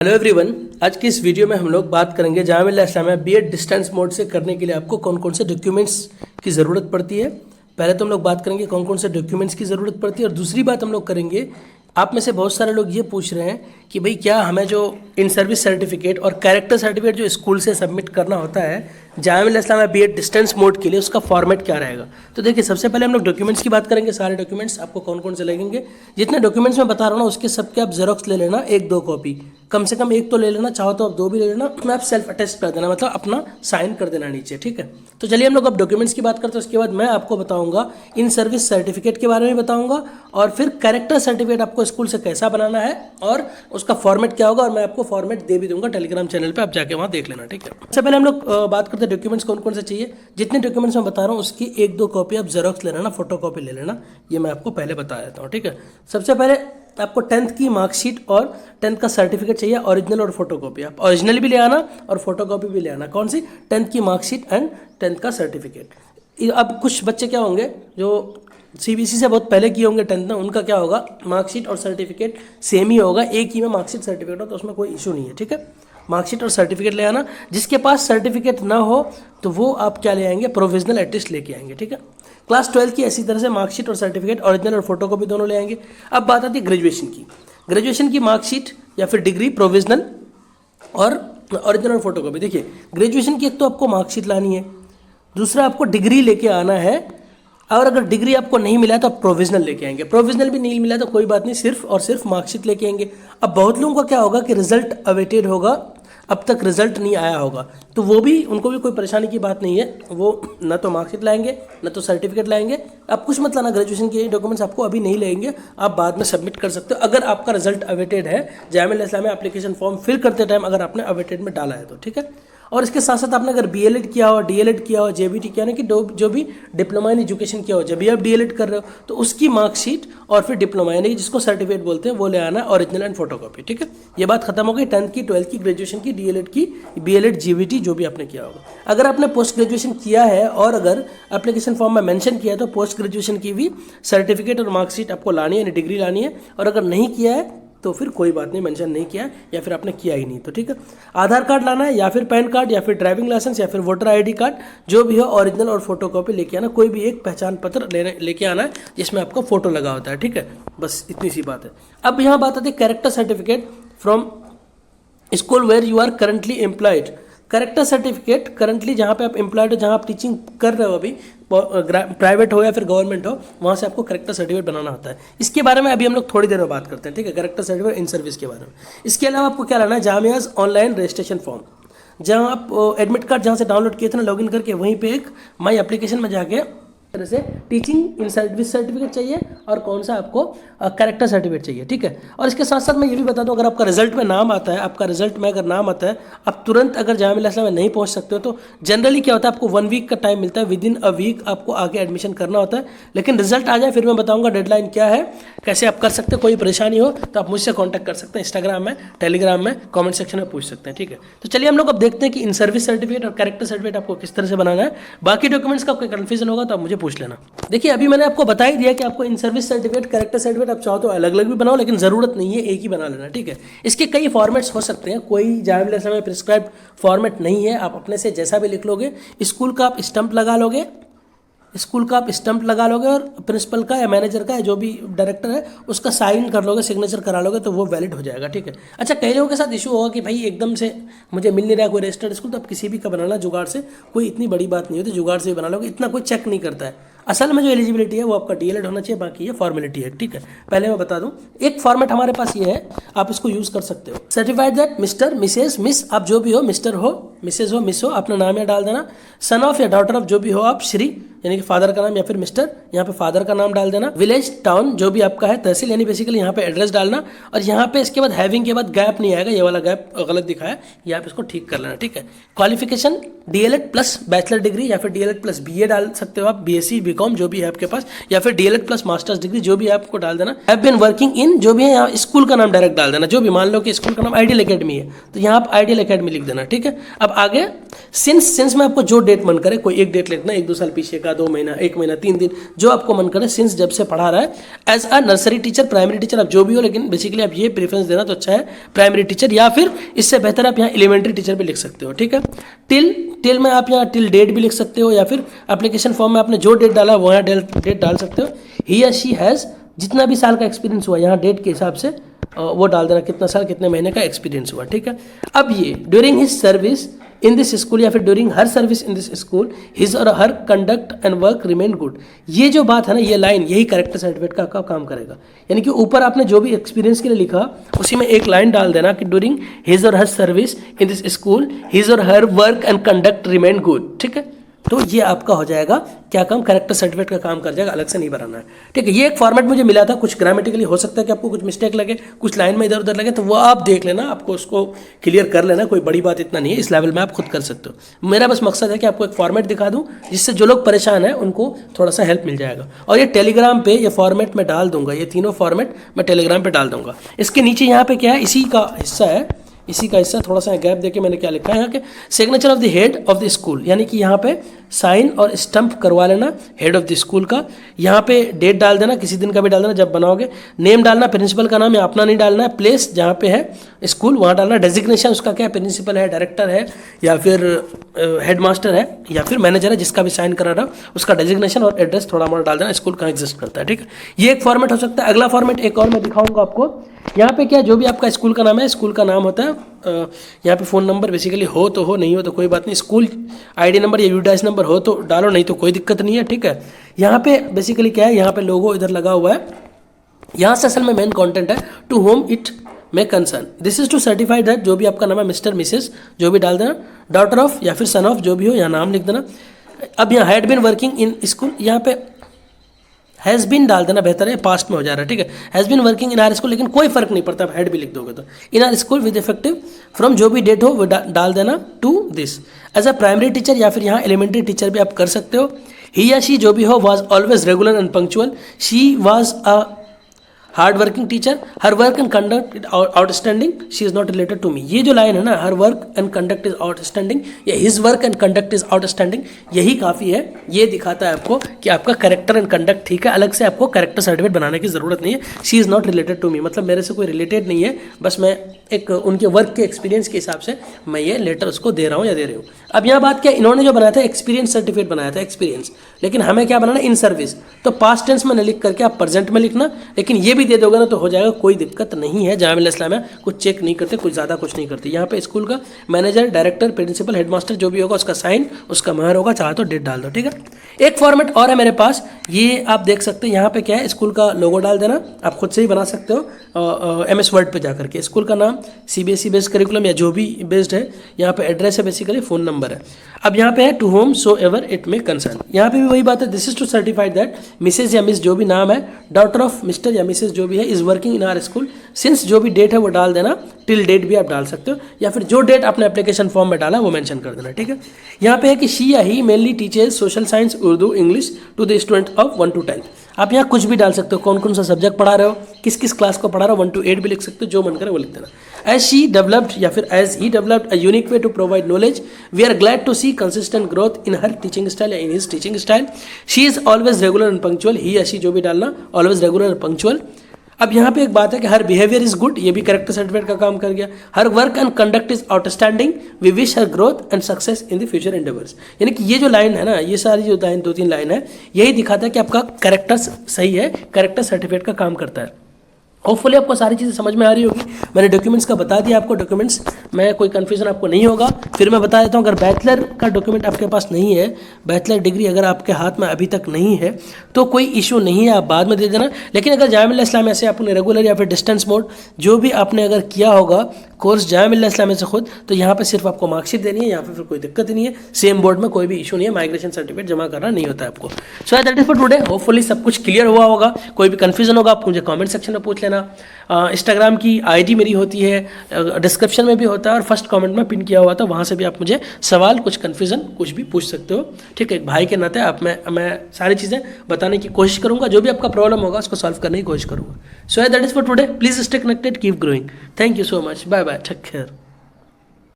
Hello everyone, आज की इस वीडियो में हम लोग बात करेंगे Jamia Islamia BEd distance mode से करने के लिए आपको कौन कौन से डॉक्यूमेंट्स की ज़रूरत पड़ती है। पहले तो हम लोग बात करेंगे कौन कौन से डॉक्यूमेंट्स की ज़रूरत पड़ती है, और दूसरी बात हम लोग करेंगे, आप में से बहुत सारे लोग ये पूछ रहे हैं कि भाई क्या हमें जो इन सर्विस सर्टिफिकेट और कैरेक्टर सर्टिफिकेट जो स्कूल से सबमिट करना होता है Jamia Islamia BEd distance mode के लिए, उसका फॉर्मेट क्या रहेगा। तो देखिए, सबसे पहले हम लोग डॉक्यूमेंट्स की बात करेंगे। सारे डॉक्यूमेंट्स आपको कौन कौन से लगेंगे, जितने डॉक्यूमेंट्स मैं बता रहा हूँ ना उसके सबके आप जेरोक्स ले लेना, एक दो कॉपी, कम से कम एक तो ले लेना, चाहो तो आप दो भी ले लेना, अपना आप सेल्फ अटेस्ट कर देना, मतलब अपना साइन कर देना नीचे, ठीक है। तो चलिए हम लोग अब डॉक्यूमेंट्स की बात करते हैं। उसके बाद मैं आपको बताऊंगा इन सर्विस सर्टिफिकेट के बारे में बताऊंगा, और फिर कैरेक्टर सर्टिफिकेट आपको स्कूल से कैसा बनाना है और उसका फॉर्मेट क्या होगा, और मैं आपको फॉर्मेट दे भी दूंगा टेलीग्राम चैनल पे, आप जाके वहाँ देख लेना, ठीक है। सबसे पहले हम लोग बात करते हैं डॉक्यूमेंट्स कौन कौन से चाहिए। जितने डॉक्यूमेंट्स मैं बता रहा हूँ उसकी एक दो कॉपी आप जेरोक्स ले लेना, फोटो कॉपी ले लेना, ये मैं आपको पहले बता देता हूँ, ठीक है। सबसे पहले आपको 10th की मार्कशीट और 10th का सर्टिफिकेट चाहिए, ओरिजिनल और फोटोकॉपी। आप ओरिजिनल भी ले आना और फोटोकॉपी भी ले आना। कौन सी? 10th की मार्कशीट एंड 10th का सर्टिफिकेट। अब कुछ बच्चे क्या होंगे जो सीबीएसई से बहुत पहले किए होंगे 10th में, उनका क्या होगा, मार्कशीट और सर्टिफिकेट सेम ही होगा, एक ही में मार्कशीट सर्टिफिकेट हो, तो उसमें कोई इशू नहीं है, ठीक है। मार्कशीट और सर्टिफिकेट ले आना। जिसके पास सर्टिफिकेट ना हो तो वो आप क्या ले आएंगे, प्रोविजनल एटलिस्ट लेके आएंगे, ठीक है। क्लास 12 की इसी तरह से मार्कशीट और सर्टिफिकेट, ओरिजिनल और फोटोकॉपी दोनों ले आएंगे। अब बात आती है ग्रेजुएशन की। ग्रेजुएशन की मार्कशीट या फिर डिग्री, प्रोविजनल और ओरिजिनल और फोटोकॉपी। देखिए, ग्रेजुएशन की एक तो आपको मार्कशीट लानी है, दूसरा आपको डिग्री लेके आना है, और अगर डिग्री आपको नहीं मिला है तो आप प्रोविजनल लेके आएंगे। प्रोविजनल भी नहीं मिला तो कोई बात नहीं, सिर्फ और सिर्फ मार्कशीट लेके आएंगे। अब बहुत लोगों का क्या होगा कि रिजल्ट अवेटेड होगा, अब तक रिजल्ट नहीं आया होगा, तो वो भी, उनको भी कोई परेशानी की बात नहीं है, वो ना तो मार्कशीट लाएंगे ना तो सर्टिफिकेट लाएंगे। आप कुछ मत लाना, ग्रेजुएशन के डॉक्यूमेंट्स आपको अभी नहीं लेंगे, आप बाद में सबमिट कर सकते हो अगर आपका रिजल्ट अवेटेड है। Jamia Islamia application form fill करते टाइम अगर आपने अवेटेड में डाला है तो, ठीक है। और इसके साथ साथ आपने अगर बीएलएड किया हो, डीएलएड किया हो, जेबीटी किया, यानी कि जो भी डिप्लोमा इन एजुकेशन किया हो, जब भी आप डीएलएड कर रहे हो तो उसकी मार्कशीट और फिर डिप्लोमा यानी कि जिसको सर्टिफिकेट बोलते हैं वो ले आना, ओरिजिनल एंड फोटोकॉपी, ठीक है। ये बात खत्म हो गई 10th की, 12th की, ग्रेजुएशन की, डीएलएड की, बीएलएड, जीबीटी जो भी आपने किया होगा। अगर आपने पोस्ट ग्रेजुएशन किया है और अगर एप्लीकेशन फॉर्म में मेंशन किया है तो पोस्ट ग्रेजुएशन की भी सर्टिफिकेट और मार्कशीट आपको लानी है, यानी डिग्री लानी है। और अगर नहीं किया है तो फिर कोई बात नहीं, मेंशन नहीं किया या फिर आपने किया ही नहीं तो, ठीक है। आधार कार्ड लाना है, या फिर पैन कार्ड, या फिर ड्राइविंग लाइसेंस, या फिर वोटर आईडी कार्ड, जो भी हो, ओरिजिनल और फोटोकॉपी लेके आना। कोई भी एक पहचान पत्र लेके आना है जिसमें आपका फोटो लगा होता है, ठीक है। बस इतनी सी बात है। अब यहाँ बात आती है character certificate from school where you are currently employed. Character certificate currently जहाँ पे आप एम्प्लॉयड हो, जहाँ आप टीचिंग कर रहे हो अभी, प्राइवेट हो या फिर गवर्नमेंट हो, वहाँ से आपको कैरेक्टर सर्टिफिकेट बनाना होता है। इसके बारे में अभी हम लोग थोड़ी देर में बात करते हैं, ठीक है, कैरेक्टर सर्टिफिकेट इन सर्विस के बारे में। इसके अलावा आपको क्या लाना है, जामियाज़ ऑनलाइन रजिस्ट्रेशन फॉर्म, जहाँ आप एडमिट कार्ड जहाँ से डाउनलोड किए थे ना, लॉगिन करके वहीं पे एक माई एप्लीकेशन में जाके तरह से टीचिंग इन सर्विस सर्टिफिकेट चाहिए और कौन सा आपको कैरेक्टर सर्टिफिकेट चाहिए, ठीक है। और इसके साथ साथ मैं ये भी बता दूं, अगर आपका रिजल्ट में नाम आता है, आपका रिजल्ट में अगर नाम आता है, आप तुरंत अगर जामिया इस्लामिया में नहीं पहुंच सकते हो तो जनरली क्या होता है, आपको 1 वीक का टाइम मिलता है, विद इन अ वीक आपको आगे एडमिशन करना होता है। लेकिन रिजल्ट आ जाए फिर मैं बताऊँगा डेडलाइन क्या है, कैसे आप कर सकते हो। कोई परेशानी हो तो आप मुझसे कॉन्टैक्ट कर सकते हैं, इंस्टाग्राम में, टेलीग्राम में, कॉमेंट सेक्शन में पूछ सकते हैं, ठीक है। तो चलिए हम लोग अब देखते हैं कि इन सर्विस सर्टिफिकेट और कैरेक्टर सर्टिफिकेट आपको किस तरह से बनाना है। बाकी डॉक्यूमेंट्स का कोई कन्फ्यूजन होगा तो आप मुझे पूछ लेना। देखिए, अभी मैंने आपको बता ही दिया कि आपको इन सर्विस सर्टिफिकेट, कैरेक्टर सर्टिफिकेट आप चाहो तो अलग अलग भी बनाओ, लेकिन जरूरत नहीं है, एक ही बना लेना, ठीक है। इसके कई फॉर्मेट्स हो सकते हैं, कोई जामिया इस्लामिया में प्रिस्क्राइब्ड फॉर्मेट नहीं है, आप अपने से जैसा भी लिख लोगे। स्कूल का आप स्टंप लगा लोगे, और प्रिंसिपल का या मैनेजर का या जो भी डायरेक्टर है उसका साइन कर लोगे, सिग्नेचर करा लोगे तो वो वैलिड हो जाएगा, ठीक है। अच्छा, कई लोगों के साथ इशू होगा कि भाई एकदम से मुझे मिल नहीं रहा है कोई रजिस्टर्ड स्कूल, तो आप किसी भी का बनाना जुगाड़ से, कोई इतनी बड़ी बात नहीं होती, जुगाड़ से बना लोगे, इतना कोई चेक नहीं करता है। असल में जो एलिजिबिलिटी है वो आपका डीएलएड होना चाहिए, बाकी ये फॉर्मेलिटी है, ठीक है। पहले मैं बता दूं, एक फॉर्मेट हमारे पास ये है, आप इसको यूज कर सकते हो। Certified that mister, Mrs, miss, आप जो भी हो, मिस्टर हो, मिसेस हो, मिस हो, अपना नाम यहाँ डाल देना। सन ऑफ या डॉटर ऑफ जो भी हो आप, श्री यानी कि फादर का नाम या फिर मिस्टर, यहाँ पे फादर का नाम डाल देना। विलेज, टाउन जो भी आपका है, तहसील, यानी बेसिकली यहाँ पे एड्रेस डालना। और यहाँ पे इसके बाद हैविंग के बाद गैप नहीं आएगा, ये वाला गैप गलत दिखा है, यहाँ पे इसको ठीक कर लेना, ठीक है। Qualification DElEd plus bachelor degree या फिर डीएलएड प्लस बीए डाल सकते हो आप, बीएससी, बीकॉम जो भी है आपके पास, या फिर डीएलएड प्लस मास्टर्स डिग्री जो भी है आपको डाल देना। हैव बीन वर्किंग इन जो भी है, यहाँ स्कूल का नाम डायरेक्ट डाल देना, जो भी, मान लो कि स्कूल का नाम आइडियल एकेडमी है तो यहाँ आप आइडियल एकेडमी लिख देना, ठीक है। अब अब आगे सिंस में आपको जो डेट मन करे, कोई एक डेट लिखना, 1-2 साल पीछे का, 2 महीना, 1 महीना, 3 दिन, जो आपको मन करे, सिंस जब से पढ़ा रहा है as a nursery teacher, primary teacher, आप जो भी हो, लेकिन बेसिकली आप ये प्रेफरेंस देना तो अच्छा है प्राइमरी टीचर, या फिर इससे बेहतर आप यहाँ एलिमेंट्री टीचर भी लिख सकते हो, ठीक है। टिल में आप यहाँ टिल डेट भी लिख सकते हो, या फिर एप्लीकेशन फॉर्म में आपने जो डेट डाला वो यहाँ डेट डाल सकते हो। ही या शी हैज़, जितना भी साल का एक्सपीरियंस हुआ यहाँ डेट के हिसाब से वो डाल देना, कितना साल कितने महीने का एक्सपीरियंस हुआ, ठीक है। अब ये during his service in this school, या फिर during her service in this school, his और her conduct and work remain good, ये जो बात है ना, ये लाइन यही कैरेक्टर सर्टिफिकेट का काम करेगा। यानी कि ऊपर आपने जो भी एक्सपीरियंस के लिए लिखा उसी में एक लाइन डाल देना कि ड्यूरिंग हिज और her service in this school, his और her work and conduct remain good, ठीक है। तो ये आपका हो जाएगा क्या काम, कैरेक्टर सर्टिफिकेट का काम कर जाएगा, अलग से नहीं बनाना है, ठीक है। ये एक फॉर्मेट मुझे मिला था, कुछ ग्रामेटिकली हो सकता है कि आपको कुछ मिस्टेक लगे, कुछ लाइन में इधर उधर लगे, तो वो आप देख लेना, आपको उसको क्लियर कर लेना, कोई बड़ी बात इतना नहीं है, इस लेवल में आप खुद कर सकते हो। मेरा बस मकसद है कि आपको एक फॉर्मेट दिखा दूँ जिससे जो लोग परेशान हैं उनको थोड़ा सा हेल्प मिल जाएगा। और ये टेलीग्राम पे ये फॉर्मेट मैं डाल दूंगा, ये तीनों फॉर्मेट मैं टेलीग्राम पे डाल दूंगा। इसके नीचे यहाँ पे क्या है, इसी का हिस्सा थोड़ा सा गैप देके मैंने क्या लिखा है यहाँ के, signature of the head of the school, यानी कि यहाँ पे साइन और स्टंप करवा लेना हेड ऑफ द स्कूल का। यहाँ पे डेट डाल देना, किसी दिन का भी डाल देना जब बनाओगे। नेम डालना, प्रिंसिपल का नाम या अपना नहीं डालना है। प्लेस जहाँ पे है स्कूल वहाँ डालना। डेजिग्नेशन उसका क्या है, प्रिंसिपल है, डायरेक्टर है, या फिर हेडमास्टर है, या फिर मैनेजर है, जिसका भी साइन करा रहा उसका डेजिग्नेशन और एड्रेस थोड़ा मोड़ा डाल देना, स्कूल कहाँ एग्जिस्ट करता है, ठीक है। ये एक फॉर्मेट हो सकता है। अगला फॉर्मेट एक और मैं दिखाऊंगा आपको। यहाँ पे क्या, जो भी आपका स्कूल का नाम है, स्कूल का नाम होता है, यहाँ पे फ़ोन नंबर बेसिकली हो तो हो, नहीं हो तो कोई बात नहीं। स्कूल आईडी नंबर या यूडाइस नंबर हो तो डालो, नहीं तो कोई दिक्कत नहीं है, ठीक है। यहाँ पे बेसिकली क्या है, यहाँ पे लोगो इधर लगा हुआ है, यहाँ से असल में मेन कंटेंट है, to whom it may concern, this is to certify that, जो भी आपका नाम है, मिस्टर मिसेस जो भी डाल देना, डॉटर ऑफ या फिर सन ऑफ, जो भी हो, यहाँ नाम लिख देना। अब यहाँ had been working in school, यहाँ पे हैज़ बिन डाल देना, बेहतर है, पास्ट में हो जा रहा है, ठीक है। Has been working in our school, लेकिन कोई फर्क नहीं पड़ता, आप हैड भी लिख दोगे तो। In our school with effective from, जो भी डेट हो वो डाल देना, to this. As a primary teacher या फिर यहाँ एलिमेंट्री टीचर भी आप कर सकते हो। ही या शी जो भी हो was always regular and punctual, she was a hard working teacher, her work and conduct outstanding, she is not related to me. ये जो लाइन है ना, her work and conduct is outstanding या his work and conduct is outstanding, यही काफ़ी है। ये दिखाता है आपको कि आपका कैरेक्टर एंड कंडक्ट ठीक है, अलग से आपको कैरेक्टर सर्टिफिकेट बनाने की जरूरत नहीं है। She is not related to me, मतलब मेरे से कोई रिलेटेड नहीं है, बस मैं एक उनके वर्क के एक्सपीरियंस के हिसाब से मैं ये लेटर उसको दे रहा हूँ या दे रही हूँ। अब यहाँ बात क्या, इन्होंने जो बनाया था एक्सपीरियंस सर्टिफिकेट बनाया था, एक्सपीरियंस, लेकिन हमें क्या बनाना, इन सर्विस, तो पास्ट टेंस में न लिख करके आप प्रेजेंट में लिखना, लेकिन ये भी दे दोगे ना तो हो जाएगा, कोई दिक्कत नहीं है। जामिया मिल्लिया इस्लामिया कुछ चेक नहीं करते, कुछ ज़्यादा कुछ नहीं करते। यहाँ पे स्कूल का मैनेजर, डायरेक्टर, प्रिंसिपल, हेडमास्टर जो भी होगा उसका साइन, उसका महर होगा, चाहे तो डेट डाल दो, ठीक है। एक फॉर्मेट और है मेरे पास, ये आप देख सकते हैं। यहाँ पे क्या है, स्कूल का लोगो डाल देना, आप खुद से ही बना सकते हो MS वर्ड पे जाकर के। स्कूल का नाम, CBSE बेस्ड करिकुलम या जो भी बेस्ड है, यहाँ पे एड्रेस है, बेसिकली फ़ोन नंबर है। अब यहाँ पे है to whomsoever it may concern, यहाँ पे भी वही बात है, this is to certified that Mrs या मिस जो भी नाम है, डॉटर ऑफ मिस्टर या मिसेज जो भी है, is working in our school, since जो भी डेट है वो डाल देना, टिल डेट भी आप डाल सकते हो, या फिर जो डेट आपने एप्लीकेशन फॉर्म में डाला वो मेंशन कर देना, ठीक है। यहाँ पे है कि शी या he mainly teachers social science, Urdu, English to the student of 1 to 10। आप यहाँ कुछ भी डाल सकते हो, कौन कौन सा सब्जेक्ट पढ़ा रहे हो, किस किस क्लास को पढ़ा रहे हो, 1 to 8 भी लिख सकते हो, जो मन करे वो लिख देना। एज शी डेवलप्ड या फिर as he developed a unique way to provide knowledge, we are glad to see consistent growth in her teaching style या in his teaching style. She is always regular and punctual, he या she जो भी डालना, always regular and punctual. अब यहाँ पे एक बात है कि हर बिहेवियर इज गुड, ये भी कैरेक्टर सर्टिफिकेट का काम कर गया। Her work and conduct is outstanding, we wish her growth and success in the future endeavours. यानी कि ये जो लाइन है ना, ये सारी जो 2-3 लाइन है, यही दिखाता है कि आपका कैरेक्टर सही है, कैरेक्टर सर्टिफिकेट का काम करता है। होपफुली आपको सारी चीज़ें समझ में आ रही होगी। मैंने डॉक्यूमेंट्स का बता दिया आपको, डॉक्यूमेंट्स में कोई कन्फ्यूजन आपको नहीं होगा। फिर मैं बता देता हूँ, अगर बैचलर का डॉक्यूमेंट आपके पास नहीं है, बैचलर डिग्री अगर आपके हाथ में अभी तक नहीं है तो कोई इशू नहीं है, आप बाद में दे देना। लेकिन अगर जामिया मिल्लिया इस्लामिया से आपने रेगुलर या फिर डिस्टेंस मोड जो भी आपने अगर किया होगा कोर्स जामिया मिल्लिया इस्लामिया से खुद, तो यहाँ पे सिर्फ आपको मार्कशीट देनी है, यहाँ पे फिर कोई दिक्कत ही नहीं है। सेम बोर्ड में कोई भी इशू नहीं है, माइग्रेशन सर्टिफिकेट जमा करना नहीं होता है आपको। सो that is for today. Hopefully सब कुछ क्लियर हुआ होगा। कोई भी कन्फ्यूजन होगा आप मुझे कमेंट सेक्शन में पूछ लेना। इंस्टाग्राम की आईडी मेरी होती है, डिस्क्रिप्शन में भी होता है और फर्स्ट कमेंट में पिन किया हुआ था, वहाँ से भी आप मुझे सवाल, कुछ कन्फ्यूजन, कुछ भी पूछ सकते हो, ठीक है। एक भाई के नाते आप मैं सारी चीज़ें बताने की कोशिश करूँगा, जो भी आपका प्रॉब्लम होगा उसको सॉल्व करने की कोशिश करूँगा। So that is for today. Please stay connected, keep growing. Thank you so much, bye bye, take care.